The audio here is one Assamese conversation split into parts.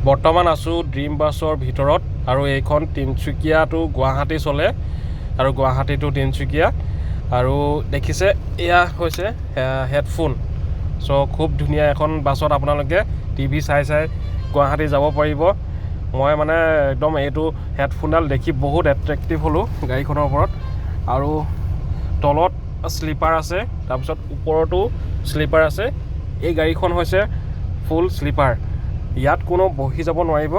বৰ্তমান আছোঁ ড্ৰিম বাছৰ ভিতৰত আৰু এইখন তিনিচুকীয়া টু গুৱাহাটী চলে আৰু গুৱাহাটী টু তিনিচুকীয়া আৰু দেখিছে এয়া হৈছে হেডফোন চ' খুব ধুনীয়া এখন বাছত আপোনালোকে টিভি চাই গুৱাহাটী যাব পাৰিব। মই মানে একদম এইটো হেডফোনডাল দেখি বহুত এট্ৰেক্টিভ হ'লোঁ গাড়ীখনৰ ওপৰত আৰু তলত স্লিপাৰ আছে তাৰপিছত ওপৰতো স্লিপাৰ আছে। এই গাড়ীখন হৈছে ফুল স্লিপাৰ। ইয়াত কোনো বহি যাব নোৱাৰিব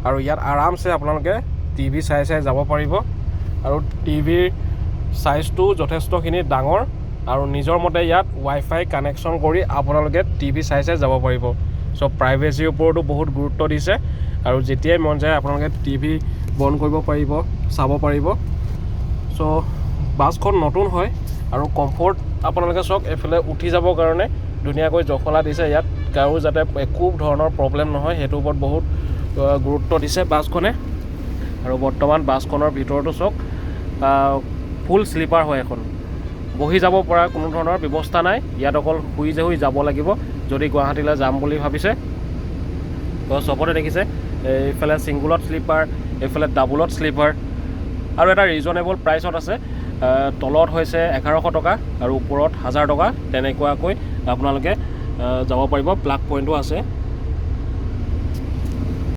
আৰু ইয়াত আৰামছে আপোনালোকে টিভি চাই যাব পাৰিব আৰু টিভিৰ চাইজটো যথেষ্টখিনি ডাঙৰ আৰু নিজৰ মতে ইয়াত ৱাইফাই কানেকশ্যন কৰি আপোনালোকে টিভি চাই যাব পাৰিব। চ' প্ৰাইভেচিৰ ওপৰতো বহুত গুৰুত্ব দিছে আৰু যেতিয়াই মন যায় আপোনালোকে টিভি বন্ধ কৰিব পাৰিব, চাব পাৰিব। চ' বাছখন নতুন হয় আৰু কমফৰ্ট আপোনালোকে চাওক, এইফালে উঠি যাবৰ কাৰণে ধুনীয়াকৈ জখলা দিছে। ইয়াত কাৰো যাতে একো ধৰণৰ প্ৰব্লেম নহয় সেইটোৰ ওপৰত বহুত গুৰুত্ব দিছে বাছখনে। আৰু বৰ্তমান বাছখনৰ ভিতৰতো চাওক ফুল স্লিপাৰ হয় এখন, বহি যাব পৰা কোনো ধৰণৰ ব্যৱস্থা নাই। ইয়াত অকল শুই যাব লাগিব যদি গুৱাহাটীলৈ যাম বুলি ভাবিছে। তো চবতে দেখিছে এইফালে ছিংগুলত স্লিপাৰ, এইফালে ডাবুলত স্লিপাৰ আৰু এটা ৰিজনেবল প্ৰাইচত আছে। তলত হৈছে 1100 টকা আৰু ওপৰত 1000 টকা, তেনেকুৱাকৈ আপোনালোকে যাব পাৰিব। প্লাগ পইণ্টো আছে।